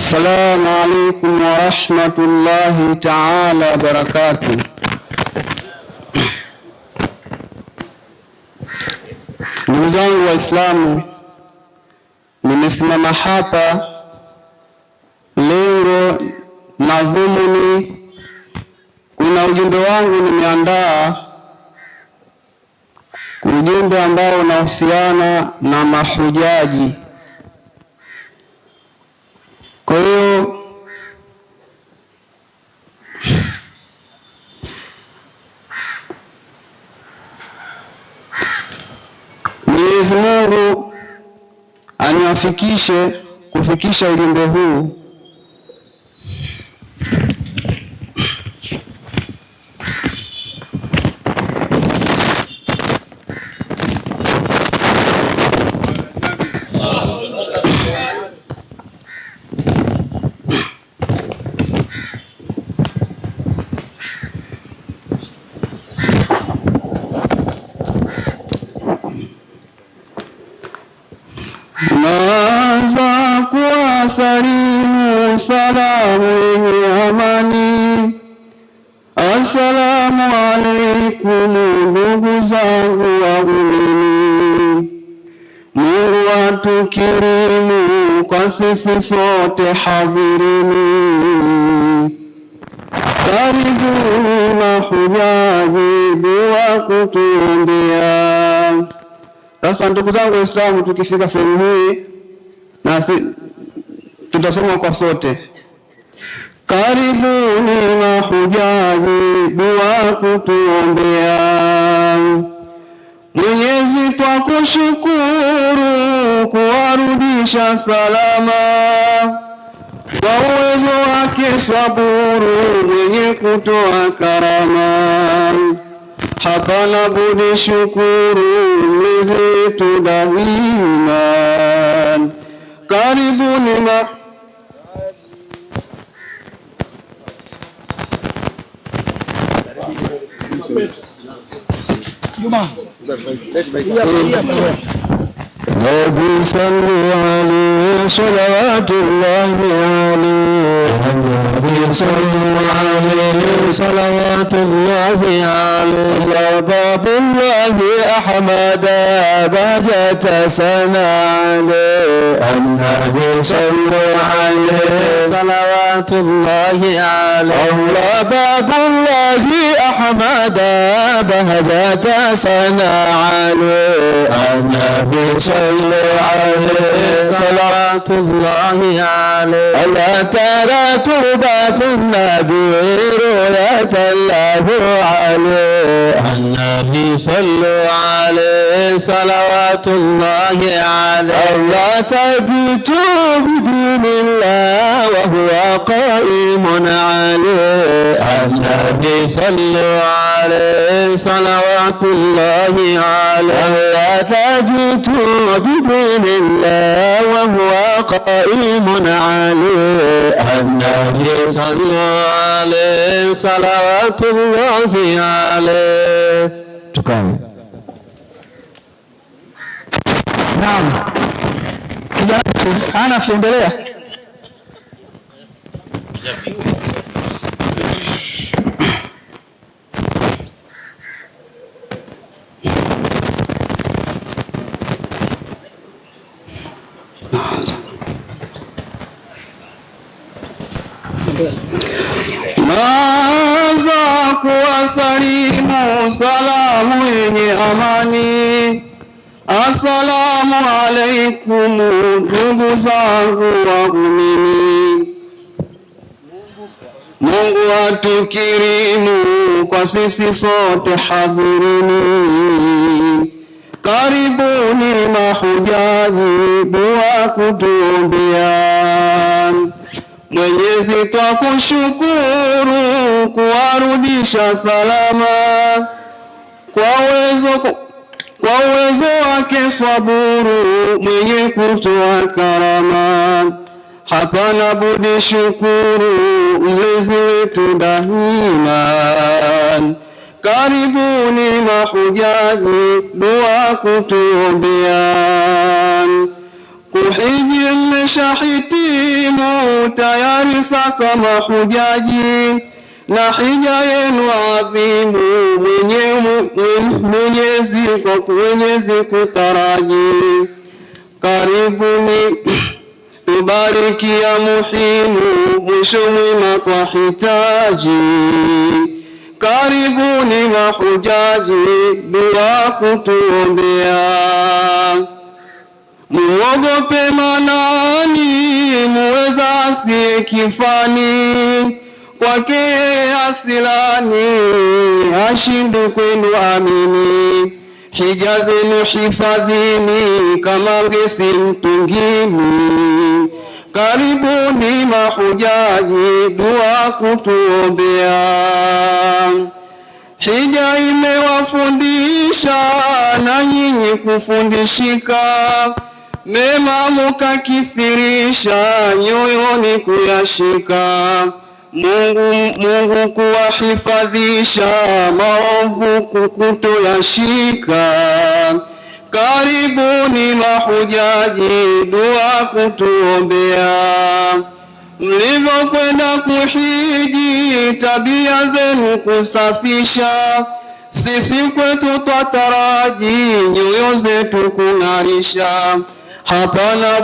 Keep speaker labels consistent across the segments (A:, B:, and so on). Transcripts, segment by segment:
A: Assalamu alaikum wa rahmatullahi ta'ala wa barakatuh. Ndugu zangu Waislamu, nimesimama hapa lengo na dhumuni, kuna ujumbe wangu nimeandaa, ujumbe ambao unahusiana na mahujaji. Kwa hiyo Mwenyezi Mungu aniwafikishe kufikisha ujumbe huu. Naanza kuwasalimu salamu yenye amani. Assalamu alaikum ndugu zangu waumini. Mungu atukirimu kwa sisi sote hadhirini. Karibuni mahujaji, dua kutuombea. Sasa ndugu zangu Waislamu, tukifika sehemu hii na tutasoma kwa sote. Karibuni mahujaji, dua kutuombea. Mwenyezi twakushukuru kuwarudisha salama, kwa uwezo wake saburu mwenye kutoa karama. Hapana budi shukuru mlezi wetu daima. Karibuni Nabi sallallahu alayhi salawatullahi alayhi. Nabi sallallahu alayhi salawatullahi alayhi. Babullahi ahmada bahjata sana alayhi. Nabi sallallahu alayhi salawatullahi alayhi. Babullahi ahmada bahjata sana alayhi. Nabi sallallahu alayhi salawatullahi alayhi. ألا ترى تربة النبي رؤية الله عليه. النبي صلوا عليه صلوات الله عليه. ألا ثبت بدين الله وهو قائم عليه. النبي صلوا عليه صلوات الله عليه. ألا ثبت بدين الله وهو قائم عليه. النبي صلى عليه صلوات الله عليه. Tukame. Naam. Kijana ana fiendelea. Naanza kuwasalimu salamu yenye amani. Assalamu alaikum ndugu zangu waumini. Mungu atukirimu kwa sisi sote hadhirini. Karibuni mahujaji, dua kutuombea. Mwenyezi twakushukuru kuwarudisha salama, kwa uwezo wake saburu mwenye kutoa karama. Hapana budi shukuru mlezi wetu daima. Karibuni mahujaji, dua kutuombea. kuhiji mmeshahitimu tayari sasa mahujaji, na hija yenu adhimu Mwenyezi kutaraji. Karibuni tubariki ya muhimu, mwisho mwema twahitaji. Karibuni mahujaji, dua kutuombea. Muogope Manani, muweza asiye kifani, kwake asilani, hashindu kwenu amini. Hija zenu hifadhini, kama ngesi mtungini. Karibuni mahujaji, dua kutuombea. Hija imewafundisha na nyinyi kufundishika, mema mukakithirisha, nyoyoni kuyashika. Mungu kuwahifadhisha, maovu kutoyashika. Karibuni mahujaji, dua kutuombea. Mlivyokwenda kuhiji, tabia zenu kusafisha, sisi kwetu twataraji, nyoyo zetu kung'arisha. Hapana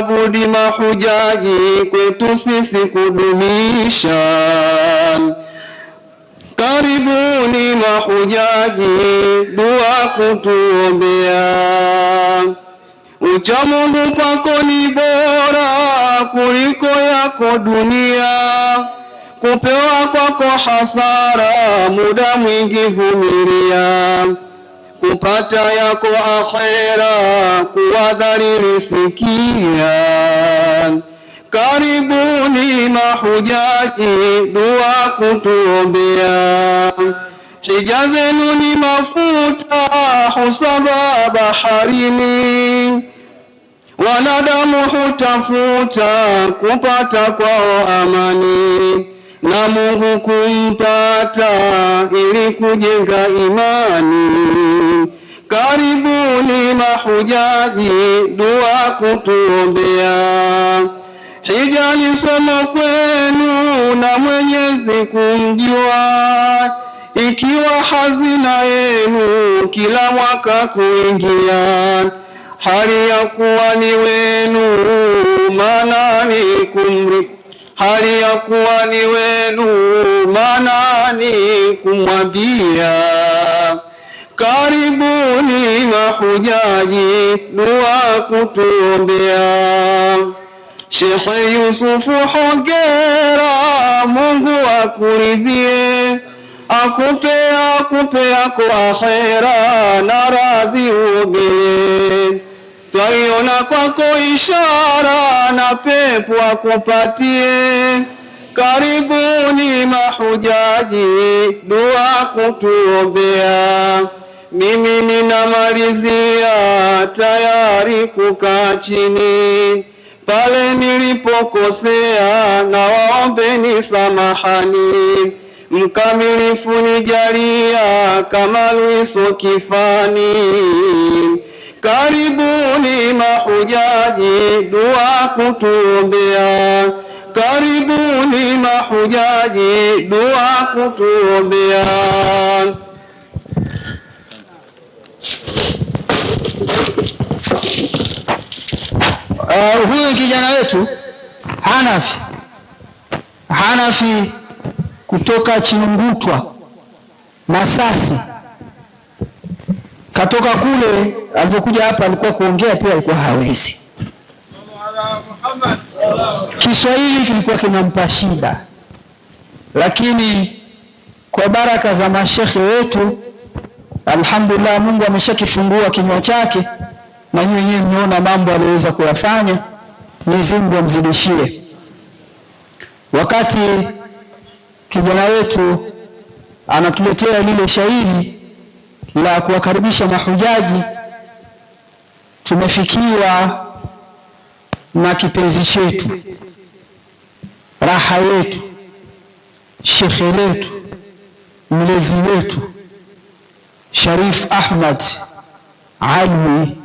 A: budi mahujaji, kwetu sisi kudumisha. Karibuni mahujaji, dua kutuombea. Ucha Mungu kwako ni bora kuliko yako dunia, kupewa kwako hasara, muda mwingi vumilia. Kupata yako akhera, kuwadhariri sikia. Karibuni mahujaji, dua kutuombea. Hija zenu ni mafuta, husaba baharini, wanadamu hutafuta kupata kwao amani, na Mungu kumpata ili kujenga imani. Karibuni mahujaji, dua kutuombea. Hija ni somo kwenu na Mwenyezi kumjua, ikiwa hazina yenu kila mwaka kuingia. Hali ya kuwa ni wenu Manani kumwambia. Karibuni mahujaji, dua kutuombea. Sheikh Yusufu hongera, Mungu akuridhie, akupe yako akhera, na radhi uogelee. Twaiona kwako ishara, na pepo akupatie. Karibuni mahujaji, dua kutuombea. Mimi ninamalizia, tayari kukaa chini, pale nilipokosea, na waombeni samahani. Mkamilifu nijalia, kama Luiso kifani. Karibuni mahujaji, dua kutuombea. Karibuni mahujaji, dua kutuombea.
B: Huyu kijana wetu Hanafi kutoka Chinungutwa Masasi, katoka kule. Alipokuja hapa alikuwa kuongea pia alikuwa hawezi. Kiswahili kilikuwa kinampa shida, lakini kwa baraka za mashekhe wetu alhamdulillah, Mungu ameshakifungua kinywa chake, na nyinyi wenyewe mmeona mambo aliweza kuyafanya. Mwenyezi Mungu amzidishie. Wakati kijana wetu anatuletea lile shairi la kuwakaribisha mahujaji, tumefikiwa na kipenzi chetu, raha yetu, shekhe letu, mlezi wetu Sharif Ahmad Alwi